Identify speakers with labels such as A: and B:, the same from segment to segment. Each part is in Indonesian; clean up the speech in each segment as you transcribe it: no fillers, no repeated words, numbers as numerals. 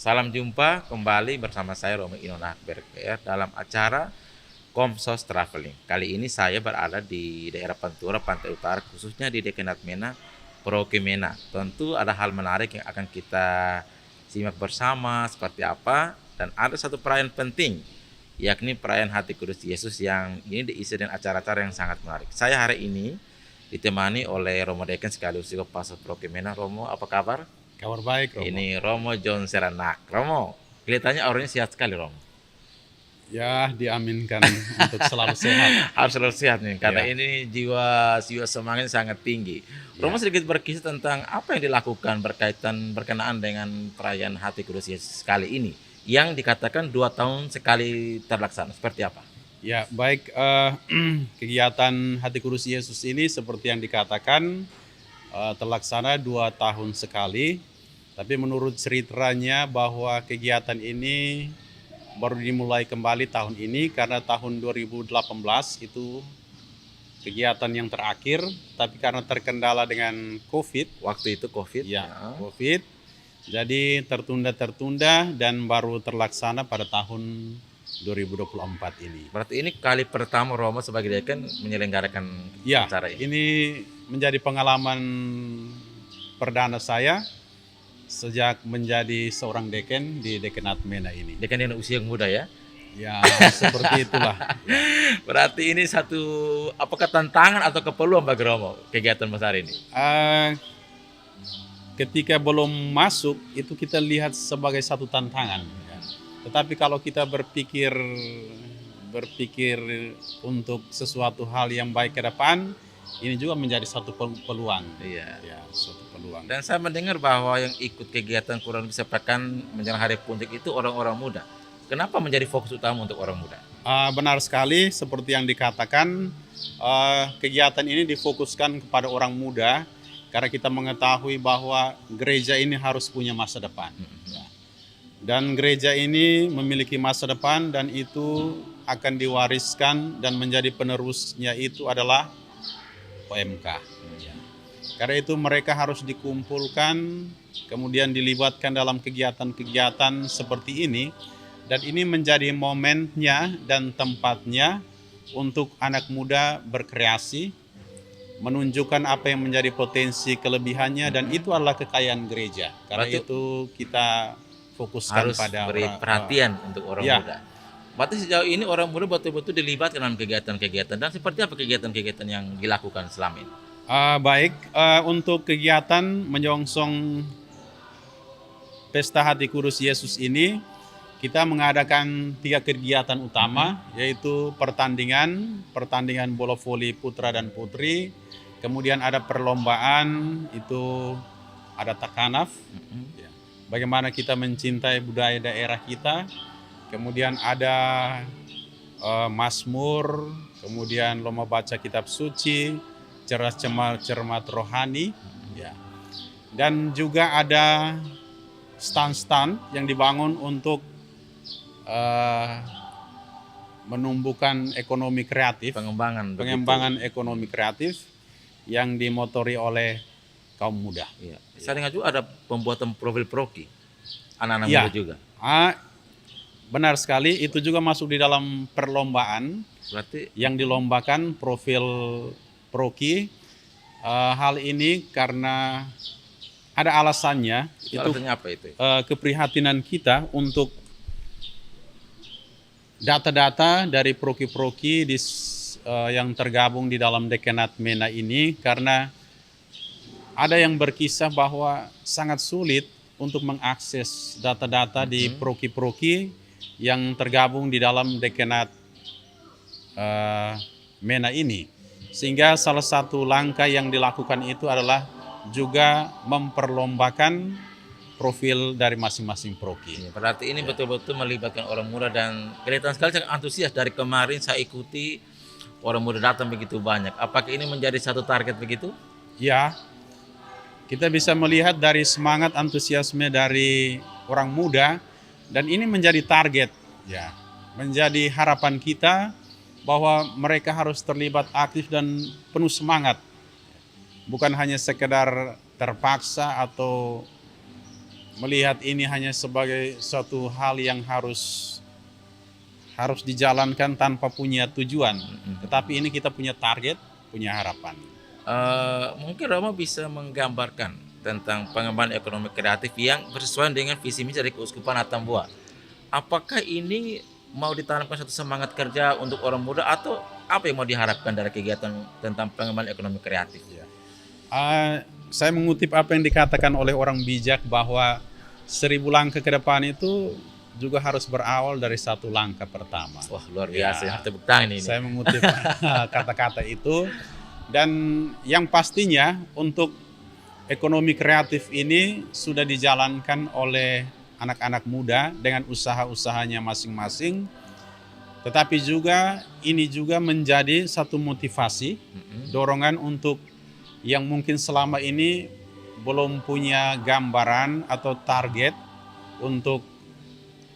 A: Salam jumpa kembali bersama saya Romo Inonakber ya, dalam acara Komsos Traveling. Kali ini saya berada di daerah Pantura, Pantai Utara, khususnya di Dekenat Mena, Paroki Mena. Tentu ada hal menarik yang akan kita simak bersama seperti apa, dan ada satu perayaan penting, yakni perayaan Hati Kudus Yesus yang ini diisi dengan acara-acara yang sangat menarik. Saya hari ini ditemani oleh Romo Deken sekaligus juga Pastor Paroki Mena. Romo, apa kabar?
B: Kabar baik, Romo.
A: Ini Romo John Seranak. Romo, kelihatannya auranya sehat sekali, Romo.
B: Ya, diaminkan untuk selalu sehat.
A: Harus selalu sehat nih, karena
B: Ya.
A: ini jiwa semangatnya sangat tinggi. Romo sedikit berkisah tentang apa yang dilakukan berkenaan dengan perayaan Hati Kudus Yesus kali ini, yang dikatakan 2 tahun sekali terlaksana. Seperti apa?
B: Ya, baik. Kegiatan Hati Kudus Yesus ini seperti yang dikatakan terlaksana 2 tahun sekali. Tapi menurut ceritanya bahwa kegiatan ini baru dimulai kembali tahun ini karena tahun 2018 itu kegiatan yang terakhir, tapi karena terkendala dengan COVID.
A: Waktu itu COVID.
B: Ya, COVID. Jadi tertunda dan baru terlaksana pada tahun 2024 ini.
A: Berarti ini kali pertama Romo sebagai dekan menyelenggarakan
B: Ya,
A: acara ini.
B: ini menjadi pengalaman perdana saya sejak menjadi seorang deken di Dekenat Mena ini.
A: Dekan dengan usia yang muda ya.
B: Ya, seperti itulah.
A: Berarti ini satu apakah tantangan atau keperluan bagi Romo kegiatan besar ini?
B: Ketika belum masuk itu kita lihat sebagai satu tantangan. Ya. Tetapi kalau kita berpikir untuk sesuatu hal yang baik ke depan, ini juga menjadi satu peluang.
A: Iya.
B: Ya, suatu peluang.
A: Dan saya mendengar bahwa yang ikut kegiatan kurang lebih sepekan menjelang hari puncak itu orang-orang muda. Kenapa menjadi fokus utama untuk orang muda?
B: Benar sekali, seperti yang dikatakan, kegiatan ini difokuskan kepada orang muda karena kita mengetahui bahwa gereja ini harus punya masa depan. Ya. Dan gereja ini memiliki masa depan dan itu akan diwariskan dan menjadi penerusnya itu adalah OMK. Ya. Karena itu mereka harus dikumpulkan, kemudian dilibatkan dalam kegiatan-kegiatan seperti ini. Dan ini menjadi momennya dan tempatnya untuk anak muda berkreasi, menunjukkan apa yang menjadi potensi kelebihannya, dan itu adalah kekayaan gereja. Karena
A: Berarti
B: itu kita fokuskan
A: harus
B: pada
A: beri perhatian untuk orang
B: ya.
A: muda. Berarti sejauh ini orang muda betul-betul dilibatkan dalam kegiatan-kegiatan, dan seperti apa kegiatan-kegiatan yang dilakukan selama ini?
B: Baik, untuk kegiatan menyongsong Pesta Hati Kudus Yesus ini, kita mengadakan 3 kegiatan utama, yaitu pertandingan bola voli putra dan putri, kemudian ada perlombaan, itu ada takanaf, ya, bagaimana kita mencintai budaya daerah kita, kemudian ada mazmur, kemudian lomba baca kitab suci, cermat rohani, ya. Dan juga ada stand-stand yang dibangun untuk menumbuhkan ekonomi kreatif, pengembangan ekonomi kreatif yang dimotori oleh kaum muda.
A: Iya. Saya dengar juga ada pembuatan profil proki anak-anak
B: Ya.
A: muda juga.
B: Benar sekali, itu juga masuk di dalam perlombaan.
A: Berarti
B: yang dilombakan profil proki. Hal ini karena ada alasannya.
A: alasannya apa itu?
B: Keprihatinan kita untuk data-data dari proki-proki yang tergabung di dalam Dekenat Mena ini, karena ada yang berkisah bahwa sangat sulit untuk mengakses data-data di proki-proki yang tergabung di dalam Dekenat Mena ini. Sehingga salah satu langkah yang dilakukan itu adalah juga memperlombakan profil dari masing-masing proki.
A: Berarti ini betul-betul melibatkan orang muda, dan kelihatan sekali sangat antusias. Dari kemarin saya ikuti orang muda datang begitu banyak. Apakah ini menjadi satu target begitu?
B: Ya, kita bisa melihat dari semangat antusiasme dari orang muda, dan ini menjadi target, ya, menjadi harapan kita bahwa mereka harus terlibat aktif dan penuh semangat. Bukan hanya sekedar terpaksa atau melihat ini hanya sebagai suatu hal yang harus dijalankan tanpa punya tujuan. Tetapi ini kita punya target, punya harapan.
A: Mungkin Romo bisa menggambarkan tentang pengembangan ekonomi kreatif yang bersesuaian dengan visi misi dari Keuskupan Atambua. Apakah ini mau ditanamkan satu semangat kerja untuk orang muda atau apa yang mau diharapkan dari kegiatan tentang pengembangan ekonomi kreatif?
B: Saya mengutip apa yang dikatakan oleh orang bijak bahwa 1000 langkah ke depan itu juga harus berawal dari 1 langkah pertama.
A: Wah, luar biasa, ya, tepuk tangan ini.
B: Saya mengutip kata-kata itu, dan yang pastinya untuk ekonomi kreatif ini sudah dijalankan oleh anak-anak muda dengan usaha-usahanya masing-masing, tetapi juga ini juga menjadi satu motivasi, dorongan untuk yang mungkin selama ini belum punya gambaran atau target untuk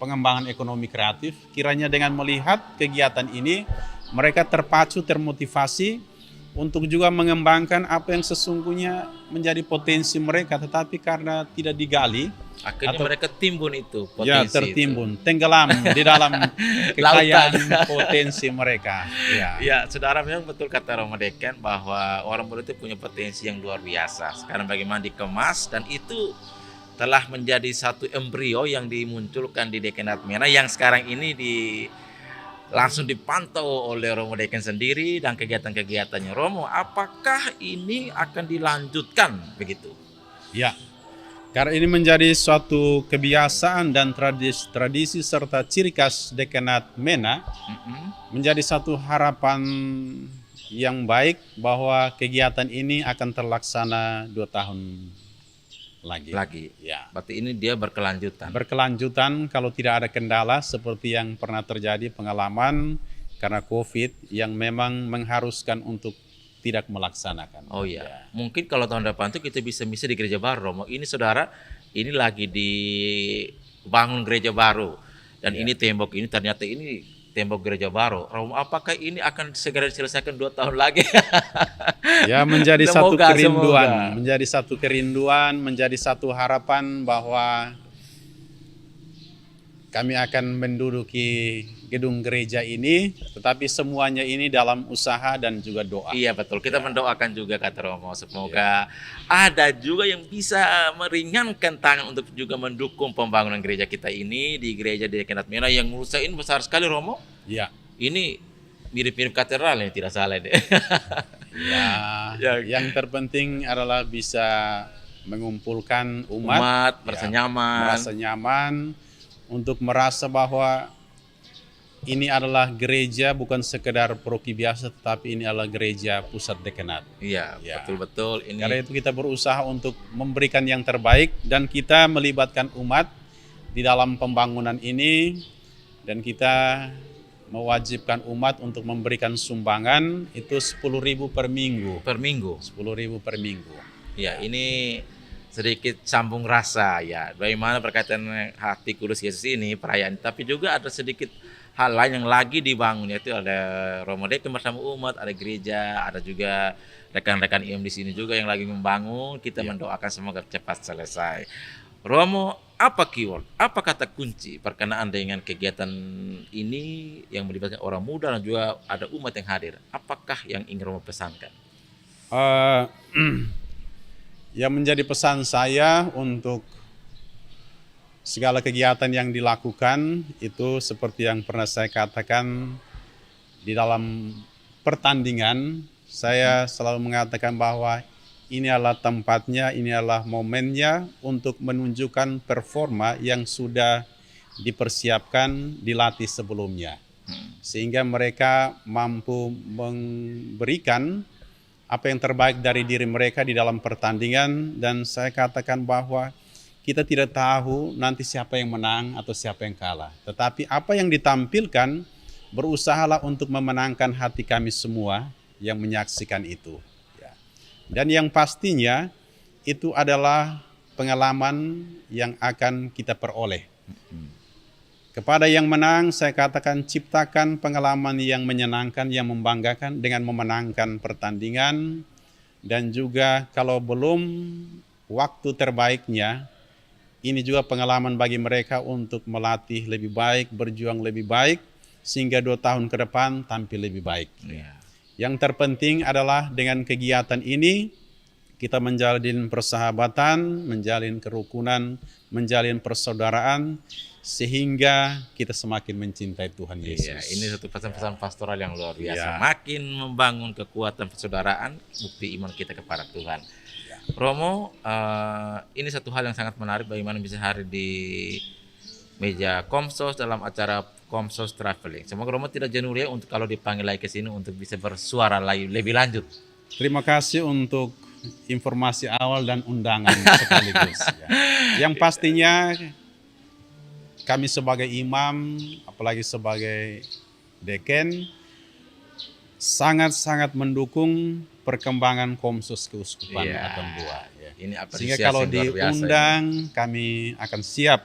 B: pengembangan ekonomi kreatif. Kiranya dengan melihat kegiatan ini, mereka terpacu, termotivasi untuk juga mengembangkan apa yang sesungguhnya menjadi potensi mereka, tetapi karena tidak digali,
A: akhirnya mereka timbun itu potensi.
B: Ya, tertimbun, tenggelam di dalam kekayaan potensi mereka.
A: Ya, saudara, memang betul kata Romo Dekan bahwa orang muda itu punya potensi yang luar biasa. Sekarang bagaimana dikemas, dan itu telah menjadi satu embrio yang dimunculkan di Dekanat MENA yang sekarang ini langsung dipantau oleh Romo Dekan sendiri dan kegiatan-kegiatannya. Romo, apakah ini akan dilanjutkan begitu?
B: Ya, karena ini menjadi suatu kebiasaan dan tradisi serta ciri khas Dekanat MENA, menjadi satu harapan yang baik bahwa kegiatan ini akan terlaksana 2 tahun lagi.
A: Ya. Berarti ini dia berkelanjutan.
B: Berkelanjutan kalau tidak ada kendala seperti yang pernah terjadi pengalaman karena COVID yang memang mengharuskan untuk tidak melaksanakan.
A: Oh iya. Mungkin kalau tahun depan itu kita bisa misi di gereja baru, Romo. Ini saudara, ini lagi dibangun gereja baru. Dan ini tembok ini ternyata ini tembok gereja baru. Romo, apakah ini akan segera diselesaikan 2 tahun lagi?
B: Ya, menjadi satu kerinduan, menjadi satu kerinduan, menjadi satu harapan bahwa kami akan menduduki gedung gereja ini, tetapi semuanya ini dalam usaha dan juga doa.
A: Iya, betul. Kita mendoakan juga kata Romo. Semoga ada juga yang bisa meringankan tangan untuk juga mendukung pembangunan gereja kita ini di gereja di Dekanat MENA yang menurut saya ini besar sekali, Romo.
B: Iya.
A: Ini mirip-mirip katedral ini, tidak salah ini.
B: Ya, yang terpenting adalah bisa mengumpulkan umat
A: merasa
B: nyaman untuk merasa bahwa ini adalah gereja bukan sekedar paroki biasa, tetapi ini adalah gereja pusat dekanat.
A: Iya, betul-betul.
B: Karena itu kita berusaha untuk memberikan yang terbaik dan kita melibatkan umat di dalam pembangunan ini, dan kita mewajibkan umat untuk memberikan sumbangan itu 10.000 per minggu. 10.000 per minggu.
A: Ya, ini sedikit sambung rasa ya. Bagaimana berkaitan hati kudus Yesus ini perayaan, tapi juga ada sedikit hal lain yang lagi dibangun, yaitu ada Romo Dekan bersama umat, ada gereja, ada juga rekan-rekan IM di sini juga yang lagi membangun. Kita mendoakan semoga cepat selesai. Romo, apa keyword, apa kata kunci berkenaan dengan kegiatan ini yang melibatkan orang muda dan juga ada umat yang hadir? Apakah yang ingin Romo pesankan?
B: Yang menjadi pesan saya untuk segala kegiatan yang dilakukan itu seperti yang pernah saya katakan di dalam pertandingan, saya selalu mengatakan bahwa ini adalah tempatnya, ini adalah momennya untuk menunjukkan performa yang sudah dipersiapkan, dilatih sebelumnya. Sehingga mereka mampu memberikan apa yang terbaik dari diri mereka di dalam pertandingan. Dan saya katakan bahwa kita tidak tahu nanti siapa yang menang atau siapa yang kalah. Tetapi apa yang ditampilkan, berusahalah untuk memenangkan hati kami semua yang menyaksikan itu. Dan yang pastinya itu adalah pengalaman yang akan kita peroleh. Kepada yang menang, saya katakan ciptakan pengalaman yang menyenangkan, yang membanggakan dengan memenangkan pertandingan. Dan juga kalau belum waktu terbaiknya, ini juga pengalaman bagi mereka untuk melatih lebih baik, berjuang lebih baik, sehingga 2 tahun ke depan tampil lebih baik.
A: Iya.
B: Yang terpenting adalah dengan kegiatan ini kita menjalin persahabatan, menjalin kerukunan, menjalin persaudaraan, sehingga kita semakin mencintai Tuhan Yesus.
A: Iya, ini satu pesan-pesan pastoral yang luar biasa.
B: Ya.
A: Makin membangun kekuatan persaudaraan, bukti iman kita kepada Tuhan. Romo, ini satu hal yang sangat menarik bagaimana bisa hadir di meja Komsos dalam acara Komsos Traveling. Semoga Romo tidak jenuh ya untuk kalau dipanggil lagi ke sini untuk bisa bersuara lebih lanjut.
B: Terima kasih untuk informasi awal dan undangan sekaligus. Ya. Yang pastinya kami sebagai imam, apalagi sebagai deken, sangat-sangat mendukung perkembangan Komsos Keuskupan
A: Iya.
B: Batam II. Ya.
A: Ini
B: Sehingga
A: apresiasi
B: kalau
A: yang luar biasa.
B: diundang, kami akan siap.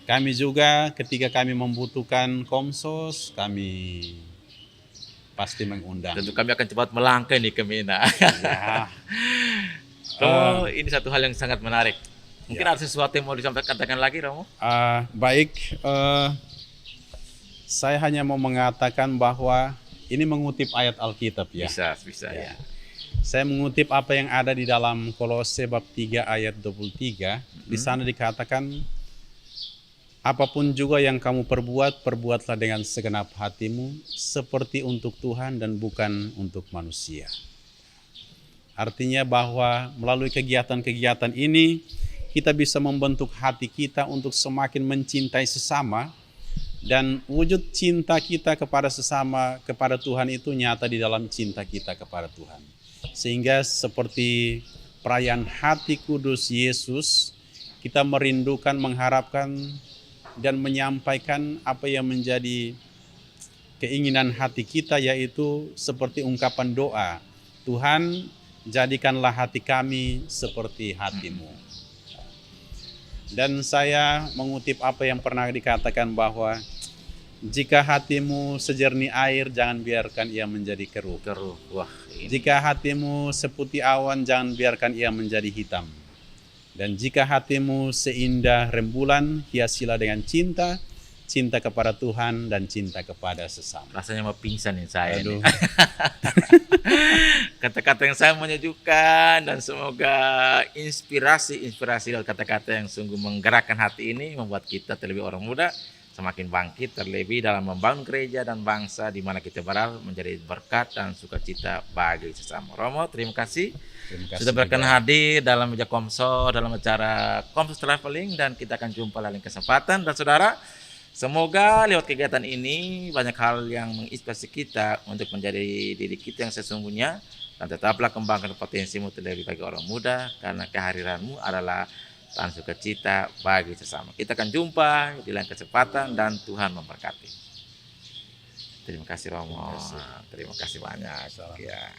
B: Kami juga ketika kami membutuhkan Komsos, kami pasti mengundang.
A: Tentu kami akan cepat melangkah nih ke Mina.
B: Ya.
A: Romo, ini satu hal yang sangat menarik. Mungkin ada sesuatu yang mau disampaikan katakan lagi, Romo?
B: Baik, saya hanya mau mengatakan bahwa ini mengutip ayat Alkitab ya.
A: Bisa ya.
B: Saya mengutip apa yang ada di dalam Kolose bab 3 ayat 23. Di sana dikatakan, apapun juga yang kamu perbuat, perbuatlah dengan segenap hatimu, seperti untuk Tuhan dan bukan untuk manusia. Artinya bahwa melalui kegiatan-kegiatan ini, kita bisa membentuk hati kita untuk semakin mencintai sesama, dan wujud cinta kita kepada sesama, kepada Tuhan itu nyata di dalam cinta kita kepada Tuhan. Sehingga seperti perayaan hati kudus Yesus, kita merindukan, mengharapkan, dan menyampaikan apa yang menjadi keinginan hati kita, yaitu seperti ungkapan doa, Tuhan, jadikanlah hati kami seperti hatimu. Dan saya mengutip apa yang pernah dikatakan bahwa jika hatimu sejernih air, jangan biarkan ia menjadi keruh.
A: Wah, ini.
B: Jika hatimu seputih awan, jangan biarkan ia menjadi hitam. Dan jika hatimu seindah rembulan, hiasilah dengan cinta, cinta kepada Tuhan dan cinta kepada sesama.
A: Rasanya mau pingsan nih saya.
B: Aduh.
A: Kata-kata yang sangat menyejukkan dan semoga inspirasi dari kata-kata yang sungguh menggerakkan hati ini membuat kita terlebih orang muda semakin bangkit terlebih dalam membangun gereja dan bangsa di mana kita berada menjadi berkat dan sukacita bagi sesama. Romo, terima kasih sudah berkenan hadir dalam meja Komsos dalam acara Komsos Traveling, dan kita akan jumpa lain kesempatan. Dan saudara, semoga lewat kegiatan ini banyak hal yang menginspirasi kita untuk menjadi diri kita yang sesungguhnya, dan tetaplah kembangkan potensimu terlebih bagi orang muda, karena kehadiranmu adalah tanda sukacita bagi sesama. Kita akan jumpa di lain kesempatan dan Tuhan memberkati. Terima kasih Romo. Terima kasih banyak. Ya.